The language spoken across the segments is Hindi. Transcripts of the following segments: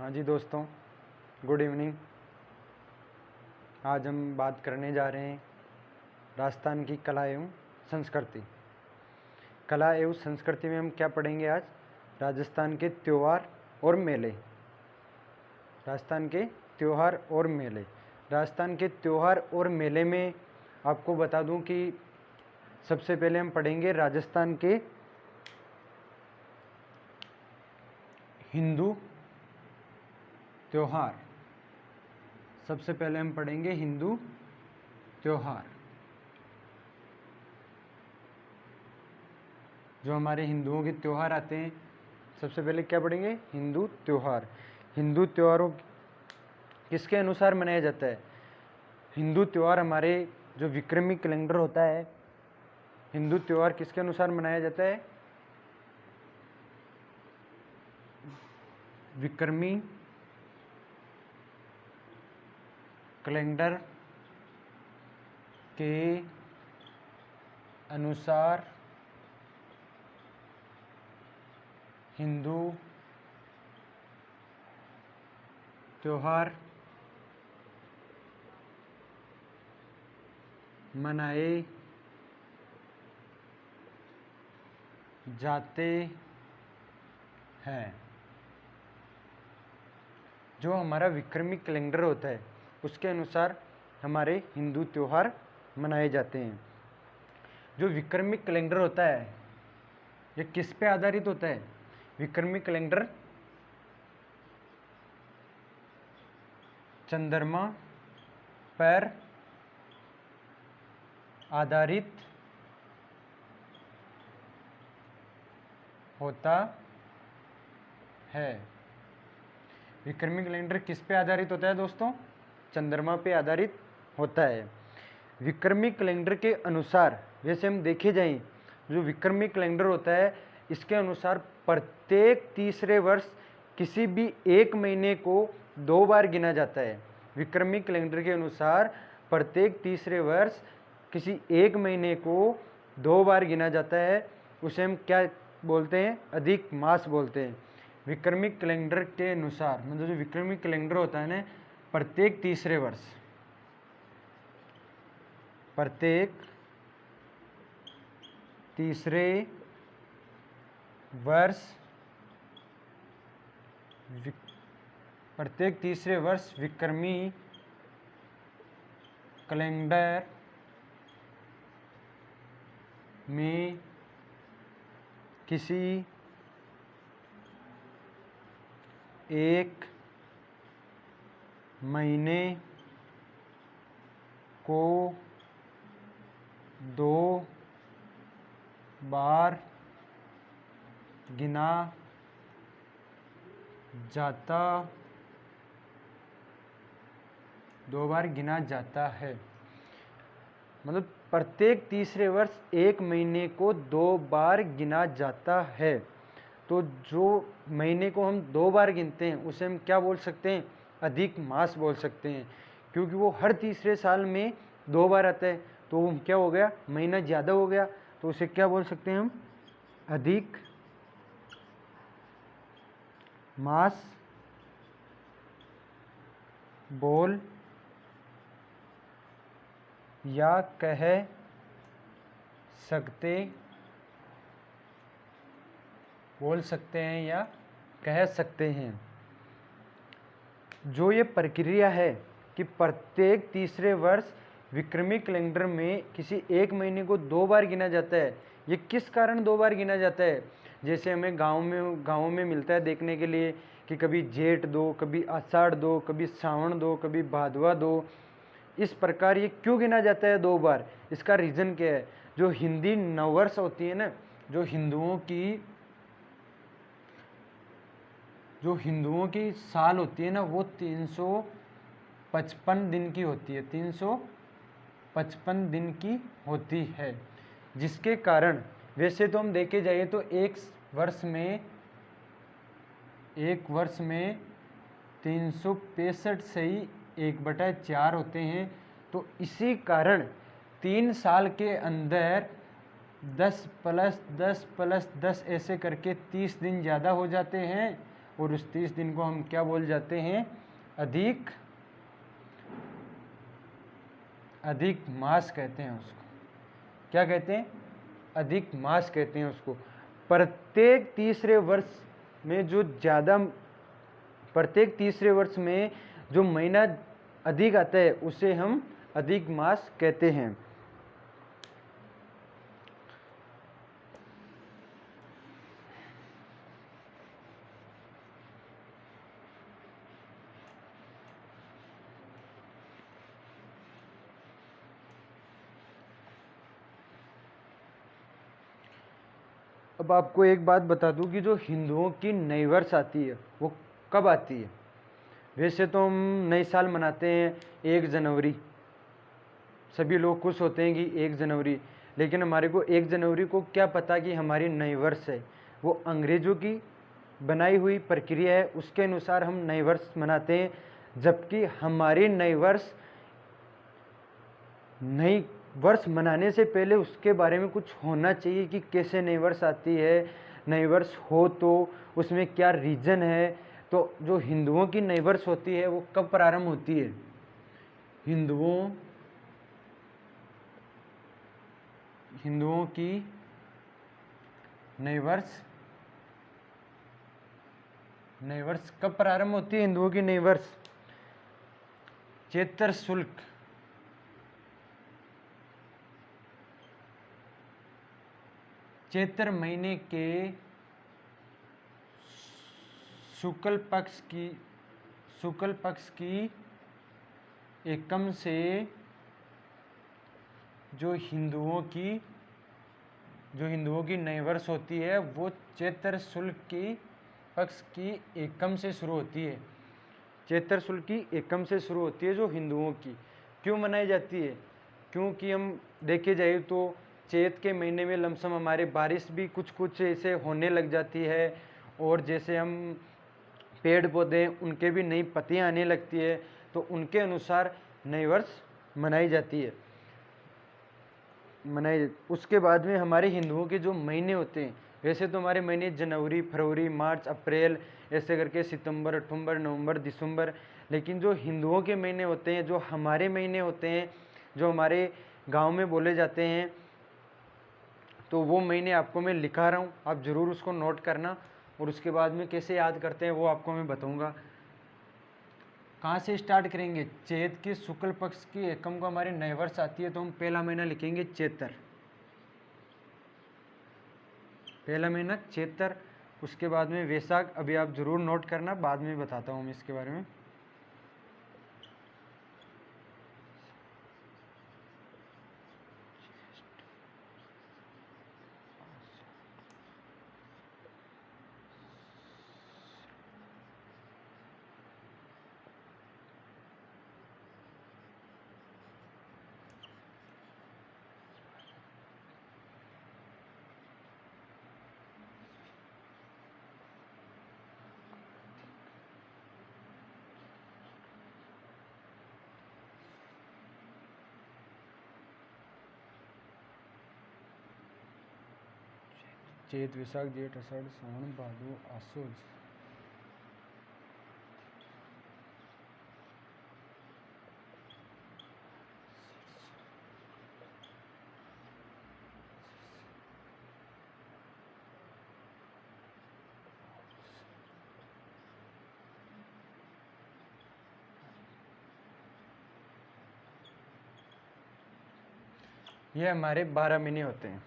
हाँ जी दोस्तों, गुड इवनिंग। आज हम बात करने जा रहे हैं राजस्थान की कला एवं संस्कृति। कला एवं संस्कृति में हम क्या पढ़ेंगे आज? राजस्थान के त्योहार और मेले। राजस्थान के त्योहार और मेले। राजस्थान के त्योहार और मेले में आपको बता दूं कि सबसे पहले हम पढ़ेंगे राजस्थान के हिंदू त्योहार। सबसे पहले हम पढ़ेंगे हिंदू त्योहार। जो हमारे हिंदुओं के त्योहार आते हैं, सबसे पहले क्या पढ़ेंगे? हिंदू त्योहार। हिंदू त्योहारों किसके अनुसार मनाया जाता है? हिंदू त्योहार हमारे जो विक्रमी कैलेंडर होता है, हिंदू त्योहार किसके अनुसार मनाया जाता है? विक्रमी कैलेंडर के अनुसार हिंदू त्योहार मनाए जाते हैं। जो हमारा विक्रमी कैलेंडर होता है उसके अनुसार हमारे हिंदू त्योहार मनाए जाते हैं। जो विक्रमी कैलेंडर होता है ये किस पे आधारित होता है? विक्रमी कैलेंडर चंद्रमा पर आधारित होता है। विक्रमी कैलेंडर किस पे आधारित होता है दोस्तों? चंद्रमा पे आधारित होता है। विक्रमी कैलेंडर के अनुसार वैसे हम देखे जाएं, जो विक्रमी कैलेंडर होता है इसके अनुसार प्रत्येक तीसरे वर्ष किसी भी एक महीने को 2 बार गिना जाता है। विक्रमी कैलेंडर के अनुसार प्रत्येक तीसरे वर्ष किसी एक महीने को 2 बार गिना जाता है। उसे हम क्या बोलते हैं? अधिक मास बोलते हैं। विक्रमी कैलेंडर के अनुसार मतलब जो विक्रमी कैलेंडर होता है ना, प्रत्येक तीसरे वर्ष विक्रमी कैलेंडर में किसी एक महीने को 2 बार गिना जाता है। मतलब प्रत्येक तीसरे वर्ष एक महीने को 2 बार गिना जाता है। तो जो महीने को हम 2 बार गिनते हैं उसे हम क्या बोल सकते हैं? अधिक मास बोल सकते हैं, क्योंकि वो हर तीसरे साल में 2 बार आता है। तो वो क्या हो गया? महीना ज़्यादा हो गया, तो उसे क्या बोल सकते हैं हम? अधिक मास बोल या कह सकते हैं। जो ये प्रक्रिया है कि प्रत्येक तीसरे वर्ष विक्रमी कैलेंडर में किसी एक महीने को 2 बार गिना जाता है, ये किस कारण 2 बार गिना जाता है? जैसे हमें गाँव में मिलता है देखने के लिए कि कभी जेठ 2, कभी आषाढ़ 2, कभी सावन 2, कभी भादवा 2। इस प्रकार ये क्यों गिना जाता है 2 बार? इसका रीज़न क्या है? जो हिंदी नववर्ष होती है ना, जो हिंदुओं की साल होती है ना, वो 355 दिन की होती है। 355 दिन की होती है, जिसके कारण वैसे तो हम देखे जाइए तो एक वर्ष में 365 से ही 1/4 होते हैं। तो इसी कारण 3 साल के अंदर 10 + 10 + 10 ऐसे करके 30 दिन ज़्यादा हो जाते हैं, और उस 30 दिन को हम क्या बोल जाते हैं, अधिक मास कहते हैं उसको। क्या कहते हैं, अधिक मास कहते हैं उसको। प्रत्येक तीसरे वर्ष में जो महीना अधिक आता है उसे हम अधिक मास कहते हैं। अब आपको एक बात बता दूं कि जो हिंदुओं की नई वर्ष आती है वो कब आती है। वैसे तो हम नए साल मनाते हैं 1 जनवरी, सभी लोग खुश होते हैं कि 1 जनवरी, लेकिन हमारे को 1 जनवरी को क्या पता कि हमारी नई वर्ष है। वो अंग्रेजों की बनाई हुई प्रक्रिया है, उसके अनुसार हम नए वर्ष मनाते हैं। जबकि हमारी नई वर्ष मनाने से पहले उसके बारे में कुछ होना चाहिए कि कैसे नई वर्ष आती है, नई वर्ष हो तो उसमें क्या रीज़न है। तो जो हिंदुओं की नई वर्ष होती है वो कब प्रारंभ होती है, हिंदुओं की नई वर्ष कब प्रारंभ होती है, हिंदुओं की नई वर्ष चैत्र महीने के शुक्ल पक्ष की एकम से जो हिंदुओं की नई वर्ष होती है वो चैत्र शुक्ल की पक्ष की एकम से शुरू होती है। चैत्र शुक्ल की एकम से शुरू होती है जो हिंदुओं की। क्यों मनाई जाती है, क्योंकि हम देखे जाए तो चैत के महीने में लमसम हमारे बारिश भी कुछ ऐसे होने लग जाती है, और जैसे हम पेड़ पौधे उनके भी नई पत्तियां आने लगती है, तो उनके अनुसार नई वर्ष मनाई जाती है। उसके बाद में हमारे हिंदुओं के जो महीने होते हैं, वैसे तो हमारे महीने जनवरी, फरवरी, मार्च, अप्रैल ऐसे करके सितंबर, अक्टूबर, नवंबर, दिसंबर, लेकिन जो हिंदुओं के महीने होते हैं, जो हमारे महीने होते हैं, जो हमारे गांव में बोले जाते हैं, तो वो महीने आपको मैं लिखा रहा हूँ, आप ज़रूर उसको नोट करना। और उसके बाद में कैसे याद करते हैं वो आपको मैं बताऊँगा। कहाँ से स्टार्ट करेंगे, चैत के शुक्ल पक्ष की एकम को हमारी नई वर्ष आती है, तो हम पहला महीना लिखेंगे चैत्र, पहला महीना चैत्र। उसके बाद में वैशाख, अभी आप ज़रूर नोट करना, बाद में बताता हूँ मैं इसके बारे में। चैत, वैशाख, जेठ, आषाढ़, सावन, भादो, आसोज। ये हमारे 12 महीने होते हैं।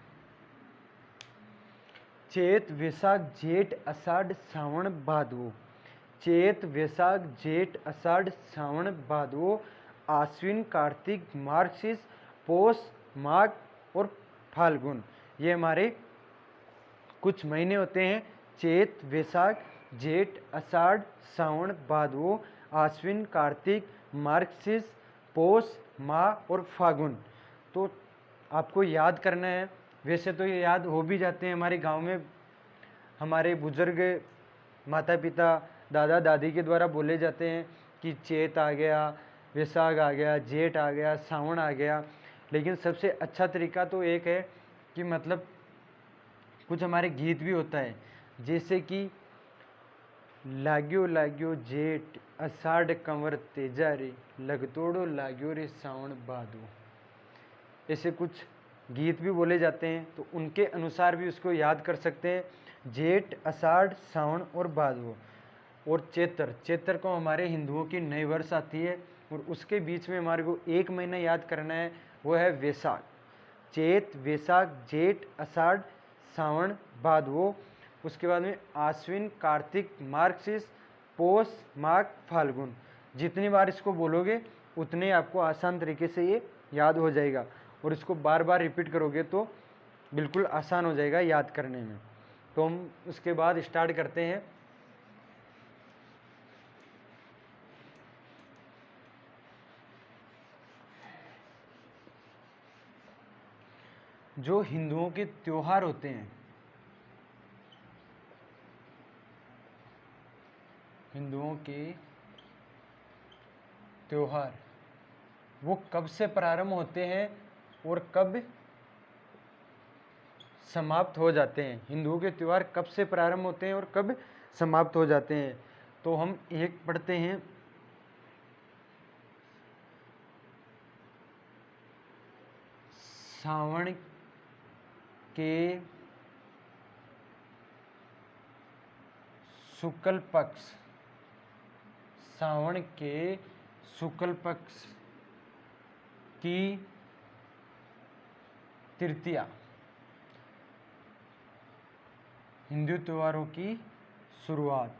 चैत, वैशाख, जेठ, आषाढ़, सावन, भादो। चैत, वैशाख, जेठ, आषाढ़, सावन, भादो, आश्विन, कार्तिक, मार्गशीर्ष, पौष, माघ और फाल्गुन। ये हमारे कुछ महीने होते हैं। चैत, वैशाख, जेठ, आषाढ़, सावन, भादो, आश्विन, कार्तिक, मार्गशीर्ष, पौष, माघ और फाल्गुन। तो आपको याद करना है। वैसे तो ये याद हो भी जाते हैं, हमारे गांव में हमारे बुजुर्ग माता पिता, दादा दादी के द्वारा बोले जाते हैं कि चैत आ गया, वैशाख आ गया, जेठ आ गया, सावन आ गया। लेकिन सबसे अच्छा तरीका तो एक है कि मतलब कुछ हमारे गीत भी होता है, जैसे कि लाग्यो लाग्यो जेठ अषाढ़ कंवर तेजा रे, लगतोड़ो लाग्यो रे सावन भादो। ऐसे कुछ गीत भी बोले जाते हैं, तो उनके अनुसार भी उसको याद कर सकते हैं। जेठ, अषाढ़, सावन और भादो। और चैत्र को हमारे हिंदुओं की नई वर्ष आती है, और उसके बीच में हमारे को एक महीना याद करना है, वो है वैशाख। चैत, वैशाख, जेठ, अषाढ़, सावन, भादो। उसके बाद में आश्विन, कार्तिक, मार्गशीर्ष, पौष, माघ, फाल्गुन। जितनी बार इसको बोलोगे उतने आपको आसान तरीके से ये याद हो जाएगा, और इसको बार बार रिपीट करोगे तो बिल्कुल आसान हो जाएगा याद करने में। तो हम उसके बाद स्टार्ट करते हैं। जो हिंदुओं के त्योहार होते हैं, हिंदुओं के त्योहार वो कब से प्रारंभ होते हैं और कब समाप्त हो जाते हैं। हिंदुओं के त्योहार कब से प्रारंभ होते हैं और कब समाप्त हो जाते हैं। तो हम एक पढ़ते हैं। सावन के शुक्ल पक्ष, सावन के शुक्ल पक्ष की तृतीया हिंदू त्योहारों की शुरुआत।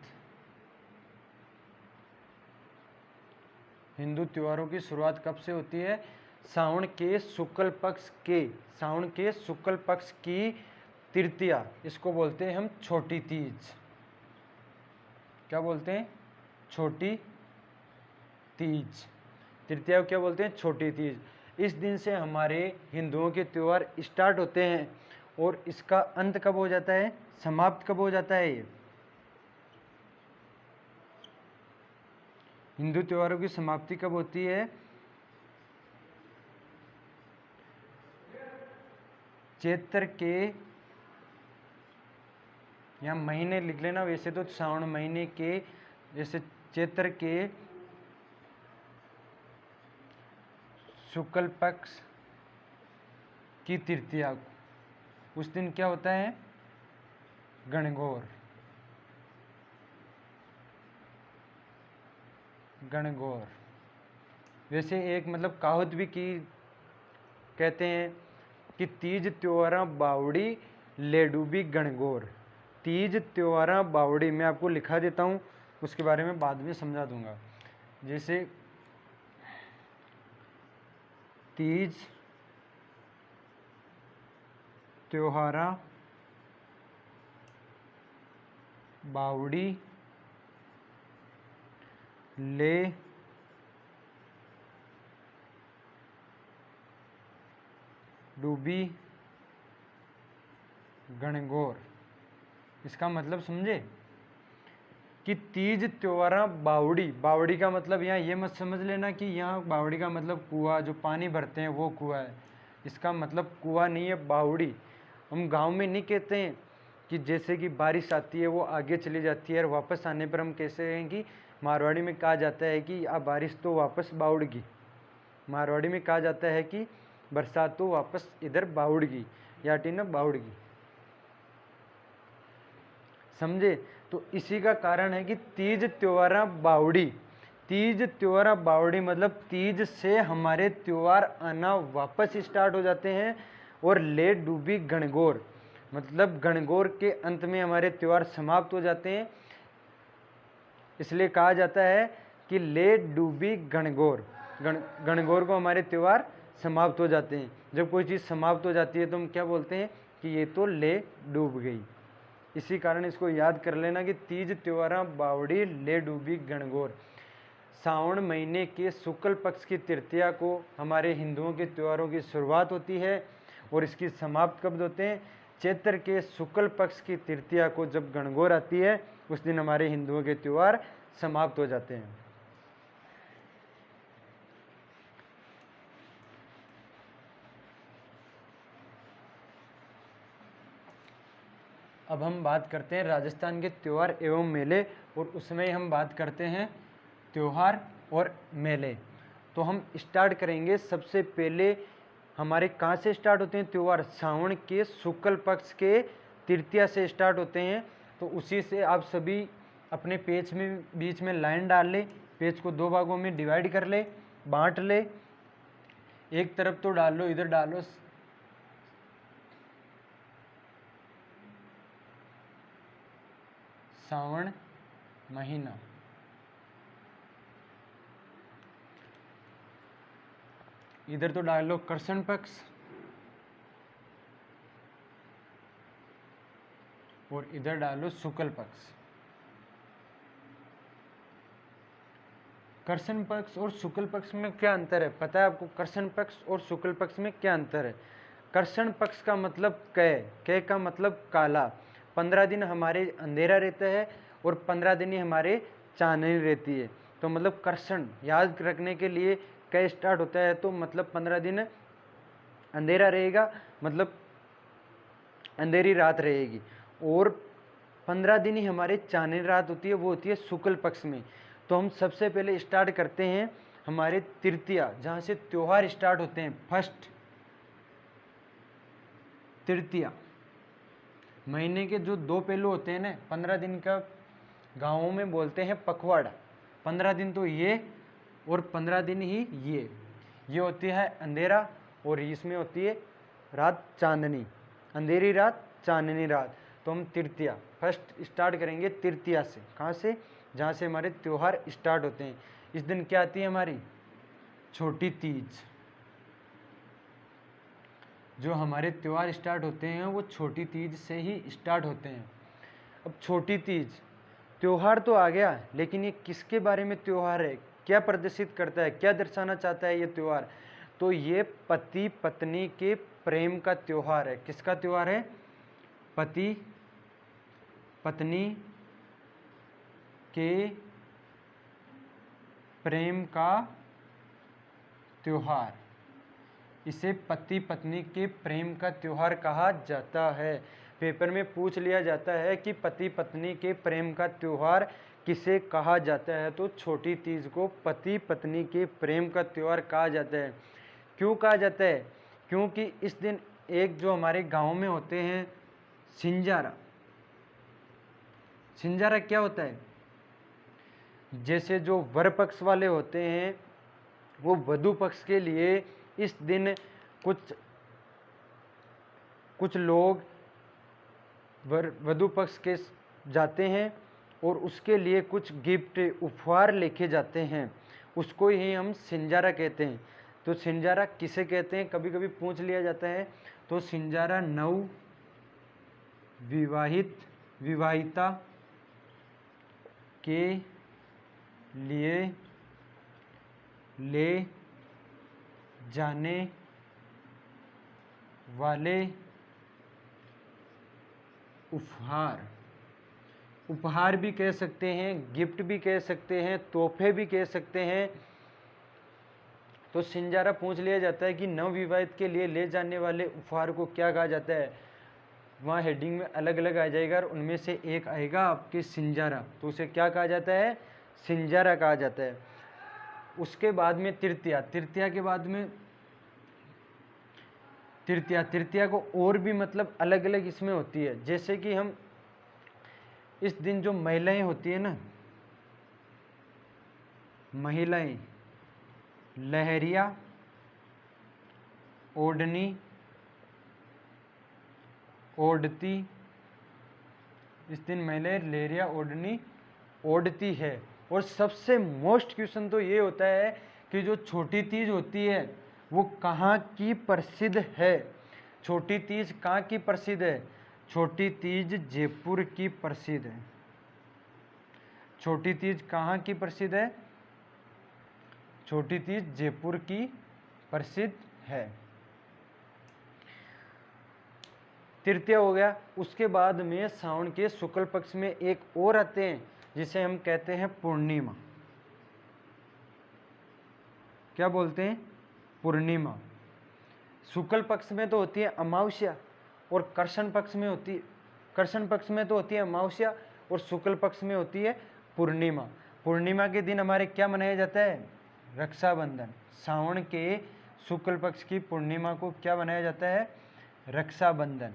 हिंदू त्योहारों की शुरुआत कब से होती है? सावन के शुक्ल पक्ष के, सावन के शुक्ल पक्ष की तृतीया, इसको बोलते हैं हम छोटी तीज। क्या बोलते हैं? छोटी तीज। तृतीया को क्या बोलते हैं? छोटी तीज। इस दिन से हमारे हिंदुओं के त्योहार स्टार्ट होते हैं, और इसका अंत कब हो जाता है? समाप्त कब हो जाता है? ये हिंदू त्योहारों की समाप्ति कब होती है? चैत्र के, या महीने लिख लेना, वैसे तो श्रावण महीने के, जैसे चैत्र के शुक्ल पक्ष की तृतीया, उस दिन क्या होता है? गणगौर। गणगौर। वैसे एक मतलब कहावत भी की कहते हैं कि तीज त्योहारा बावड़ी ले डूबी गणगौर। तीज त्योहारा बावड़ी, मैं आपको लिखा देता हूँ, उसके बारे में बाद में समझा दूंगा। जैसे तीज त्योहारा बावड़ी ले डूबी गणगौर। इसका मतलब समझे कि तीज त्योहारा बावड़ी, बावड़ी का मतलब यहाँ ये मत समझ लेना कि यहाँ बावड़ी का मतलब कुआं, जो पानी भरते हैं वो कुआं है। इसका मतलब कुआं नहीं है, बावड़ी। हम गांव में नहीं कहते हैं कि जैसे कि बारिश आती है वो आगे चली जाती है और वापस आने पर हम कैसे हैं कि मारवाड़ी में कहा जाता है कि अब बारिश तो वापस बावड़गी। मारवाड़ी में कहा जाता है कि बरसात तो वापस इधर बावड़गी, या टीना बावड़गी। समझे? तो इसी का कारण है कि तीज त्योहारा बावड़ी। तीज त्योहारा बावड़ी मतलब तीज से हमारे त्योहार आना वापस स्टार्ट हो जाते हैं, और ले डूबी गणगौर मतलब गणगौर के अंत में हमारे त्योहार समाप्त हो जाते हैं। इसलिए कहा जाता है कि ले डूबी गणगौर, गणगौर को हमारे त्योहार समाप्त हो जाते हैं। जब कोई चीज़ समाप्त हो जाती है तो हम क्या बोलते हैं कि ये तो ले डूब गई। इसी कारण इसको याद कर लेना कि तीज त्योहारा बावड़ी ले डूबी गणगौर। सावन महीने के शुक्ल पक्ष की तृतीया को हमारे हिंदुओं के त्योहारों की शुरुआत होती है, और इसकी समाप्त कब होते हैं? चैत्र के शुक्ल पक्ष की तृतीया को जब गणगौर आती है, उस दिन हमारे हिंदुओं के त्योहार समाप्त हो जाते हैं। अब हम बात करते हैं राजस्थान के त्योहार एवं मेले और उसमें हम बात करते हैं त्योहार और मेले। तो हम स्टार्ट करेंगे सबसे पहले, हमारे कहाँ से स्टार्ट होते हैं त्योहार? सावन के शुक्ल पक्ष के तृतीया से स्टार्ट होते हैं। तो उसी से आप सभी अपने पेज में बीच में लाइन डाल ले, पेज को 2 भागों में डिवाइड कर ले, बांट ले, एक तरफ तो डाल लो, इधर डालो सावन महीना, इधर तो डाल लो कृष्ण पक्ष, और इधर डालो शुक्ल पक्ष। कृष्ण पक्ष और शुक्ल पक्ष में क्या अंतर है पता है आपको? कृष्ण पक्ष और शुक्ल पक्ष में क्या अंतर है? कृष्ण पक्ष का मतलब कै का मतलब काला, 15 दिन हमारे अंधेरा रहता है और 15 दिन ही हमारे चांदनी रहती है। तो मतलब कृष्ण याद रखने के लिए कै स्टार्ट होता है, तो मतलब 15 दिन अंधेरा रहेगा, मतलब अंधेरी रात रहेगी, और 15 दिन ही हमारे चांदनी रात होती है, वो होती है शुक्ल पक्ष में। तो हम सबसे पहले स्टार्ट करते हैं हमारे तृतीया, जहाँ से त्योहार स्टार्ट होते हैं। फर्स्ट तृतीया, महीने के जो 2 पहलू होते हैं ना, 15 दिन का गाँवों में बोलते हैं पखवाड़ा। 15 दिन तो ये और 15 दिन ही ये होती है अंधेरा, और इसमें होती है रात चांदनी, अंधेरी रात चांदनी रात। तो हम तृतीया फर्स्ट स्टार्ट करेंगे तृतीया से। कहाँ से? जहाँ से हमारे त्योहार स्टार्ट होते हैं। इस दिन क्या आती है हमारी? छोटी तीज। जो हमारे त्योहार स्टार्ट होते हैं वो छोटी तीज से ही स्टार्ट होते हैं। अब छोटी तीज त्योहार तो आ गया, लेकिन ये किसके बारे में त्योहार है? क्या प्रदर्शित करता है? क्या दर्शाना चाहता है ये त्योहार? तो ये पति पत्नी के प्रेम का त्योहार है। किसका त्योहार है? पति पत्नी के प्रेम का त्योहार, इसे पति पत्नी के प्रेम का त्योहार कहा जाता है। पेपर में पूछ लिया जाता है कि पति पत्नी के प्रेम का त्योहार किसे कहा जाता है, तो छोटी तीज को पति पत्नी के प्रेम का त्योहार कहा जाता है। क्यों कहा जाता है? क्योंकि इस दिन एक जो हमारे गांव में होते हैं सिंजारा। सिंजारा क्या होता है? जैसे जो वर पक्ष वाले होते हैं वो वधू पक्ष के लिए इस दिन कुछ लोग वधू पक्ष के जाते हैं और उसके लिए कुछ गिफ्ट उपहार लेके जाते हैं, उसको ही हम सिंजारा कहते हैं। तो सिंजारा किसे कहते हैं कभी कभी पूछ लिया जाता है। तो सिंजारा नव विवाहिता के लिए ले जाने वाले उपहार भी कह सकते हैं, गिफ्ट भी कह सकते हैं, तोहफे भी कह सकते हैं। तो सिंजारा पूछ लिया जाता है कि नवविवाहित के लिए ले जाने वाले उपहार को क्या कहा जाता है? वहाँ हेडिंग में अलग अलग आ जाएगा और उनमें से एक आएगा आपके सिंजारा, तो उसे क्या कहा जाता है? सिंजारा कहा जाता है। उसके बाद में तृतीया, तृतीया के बाद में तृतीया को और भी मतलब अलग अलग इसमें होती है। जैसे कि हम इस दिन जो महिलाएं होती है ना, महिलाएं लहरिया ओढ़नी ओढ़ती, इस दिन महिलाएं लहरिया ओढ़नी ओढ़ती है। और सबसे मोस्ट क्वेश्चन तो ये होता है कि जो छोटी तीज होती है वो कहाँ की प्रसिद्ध है? छोटी तीज कहाँ की प्रसिद्ध है? छोटी तीज जयपुर की प्रसिद्ध है। छोटी तीज कहाँ की प्रसिद्ध है? छोटी तीज जयपुर की प्रसिद्ध है। तृतीया हो गया। उसके बाद में सावन के शुक्ल पक्ष में एक और आते हैं जिसे हम कहते हैं पूर्णिमा। क्या बोलते हैं? पूर्णिमा। शुक्ल पक्ष में तो होती है अमावस्या और कृष्ण पक्ष में तो होती है अमावस्या और शुक्ल पक्ष में होती है पूर्णिमा। पूर्णिमा के दिन हमारे क्या मनाया जाता है? रक्षाबंधन। सावन के शुक्ल पक्ष की पूर्णिमा को क्या मनाया जाता है? रक्षाबंधन।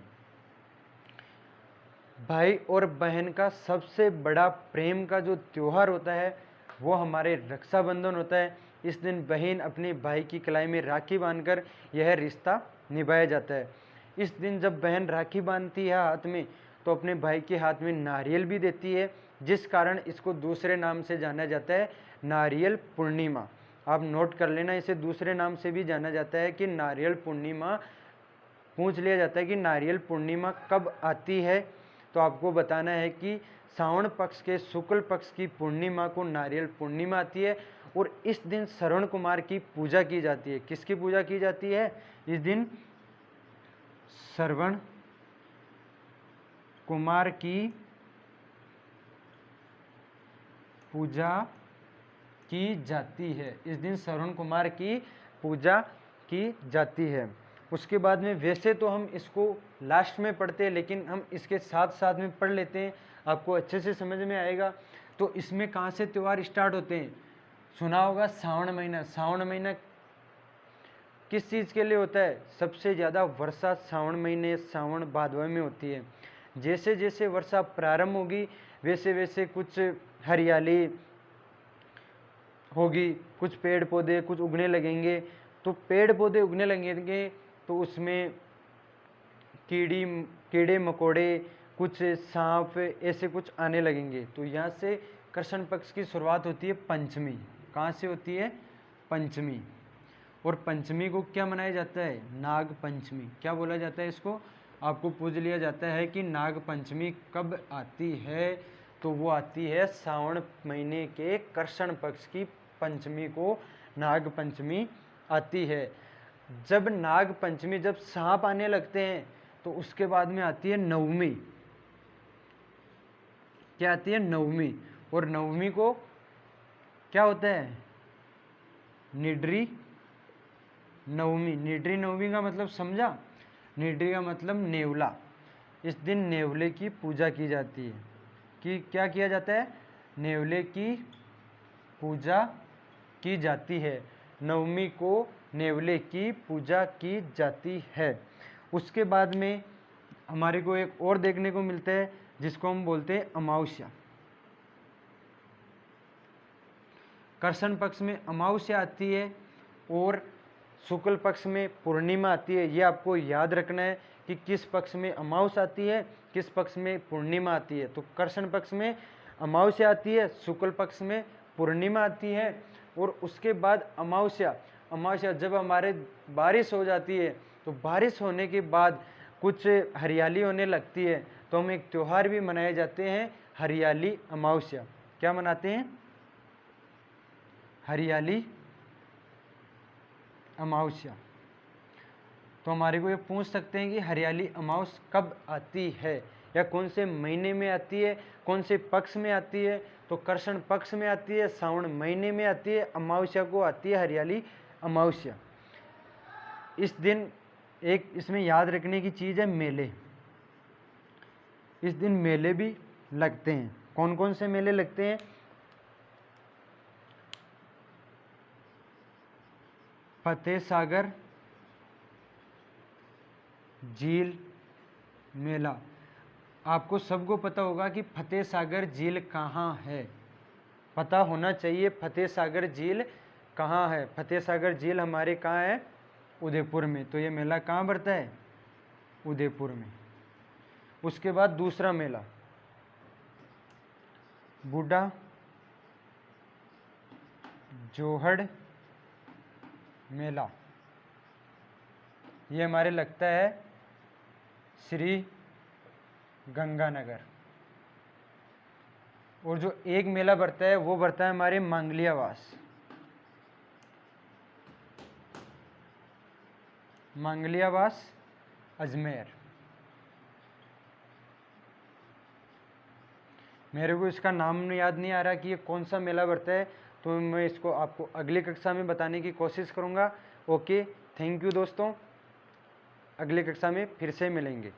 भाई और बहन का सबसे बड़ा प्रेम का जो त्योहार होता है वो हमारे रक्षाबंधन होता है। इस दिन बहन अपने भाई की कलाई में राखी बांधकर यह रिश्ता निभाया जाता है। इस दिन जब बहन राखी बांधती है हाथ में, तो अपने भाई के हाथ में नारियल भी देती है, जिस कारण इसको दूसरे नाम से जाना जाता है, नारियल पूर्णिमा। आप नोट कर लेना, इसे दूसरे नाम से भी जाना जाता है कि नारियल पूर्णिमा। पूछ लिया जाता है कि नारियल पूर्णिमा कब आती है, तो आपको बताना है कि श्रावण पक्ष के शुक्ल पक्ष की पूर्णिमा को नारियल पूर्णिमा आती है। और इस दिन श्रवण कुमार की पूजा की जाती है। किसकी पूजा की जाती है इस दिन? श्रवण कुमार की पूजा की जाती है। इस दिन श्रवण कुमार की पूजा की जाती है। उसके बाद में वैसे तो हम इसको लास्ट में पढ़ते हैं, लेकिन हम इसके साथ साथ में पढ़ लेते हैं, आपको अच्छे से समझ में आएगा। तो इसमें कहाँ से त्यौहार स्टार्ट होते हैं? सुना होगा श्रावण महीना। श्रावण महीना किस चीज़ के लिए होता है? सबसे ज़्यादा वर्षा श्रावण महीने, श्रावण भादव में होती है। जैसे जैसे वर्षा प्रारंभ होगी वैसे वैसे कुछ हरियाली होगी, कुछ पेड़ पौधे कुछ उगने लगेंगे। तो पेड़ पौधे उगने लगेंगे तो उसमें कीड़े मकोड़े, कुछ सांप, ऐसे कुछ आने लगेंगे। तो यहाँ से कृष्ण पक्ष की शुरुआत होती है पंचमी। कहाँ से होती है? पंचमी। और पंचमी को क्या मनाया जाता है? नाग पंचमी। क्या बोला जाता है इसको? आपको पूछ लिया जाता है कि नाग पंचमी कब आती है, तो वो आती है श्रावण महीने के कृष्ण पक्ष की पंचमी को नाग पंचमी आती है। जब नाग पंचमी, जब सांप आने लगते हैं, तो उसके बाद में आती है नवमी। क्या आती है? नवमी। और नवमी को क्या होता है? निड्री नवमी। निड्री नवमी का मतलब समझा? निड्री का मतलब नेवला। इस दिन नेवले की पूजा की जाती है। कि क्या किया जाता है? नेवले की पूजा की जाती है। नवमी को नेवले की पूजा की जाती है। उसके बाद में हमारे को एक और देखने को मिलता है जिसको हम बोलते हैं अमावस्या। कृष्ण पक्ष में अमावस्या आती है और शुक्ल पक्ष में पूर्णिमा आती है। ये आपको याद रखना है कि किस पक्ष में अमावस्या आती है, किस पक्ष में पूर्णिमा आती है। तो कृष्ण पक्ष में अमावस्या आती है, शुक्ल पक्ष में पूर्णिमा आती है। और उसके बाद अमावस्या जब हमारे बारिश हो जाती है, तो बारिश होने के बाद कुछ हरियाली होने लगती है, तो हम एक त्यौहार भी मनाए जाते हैं, हरियाली अमावस्या। क्या मनाते हैं? हरियाली अमावस्या। तो हमारे को ये पूछ सकते हैं कि हरियाली अमावस्या कब आती है, या कौन से महीने में आती है, कौन से पक्ष में आती है? तो कृष्ण पक्ष में आती है, श्रावण महीने में आती है, अमावस्या को आती है हरियाली अमावस्या। इस दिन एक इसमें याद रखने की चीज़ है मेले। इस दिन मेले भी लगते हैं। कौन कौन से मेले लगते हैं? फतेह सागर झील मेला। आपको सबको पता होगा कि फतेह सागर झील कहाँ है। पता होना चाहिए फतेह सागर झील कहाँ है। फतेह सागर झील हमारे कहाँ है? उदयपुर में। तो ये मेला कहाँ पड़ता है? उदयपुर में। उसके बाद दूसरा मेला बूढ़ा जोहड़ मेला। ये हमारे लगता है श्री गंगानगर। और जो एक मेला बढ़ता है वो बढ़ता है हमारे मांगलियावास। मांगलियावास अजमेर। मेरे को इसका नाम याद नहीं आ रहा कि ये कौन सा मेला बढ़ता है, तो मैं इसको आपको अगली कक्षा में बताने की कोशिश करूँगा। ओके, थैंक यू दोस्तों। अगली कक्षा में फिर से मिलेंगे।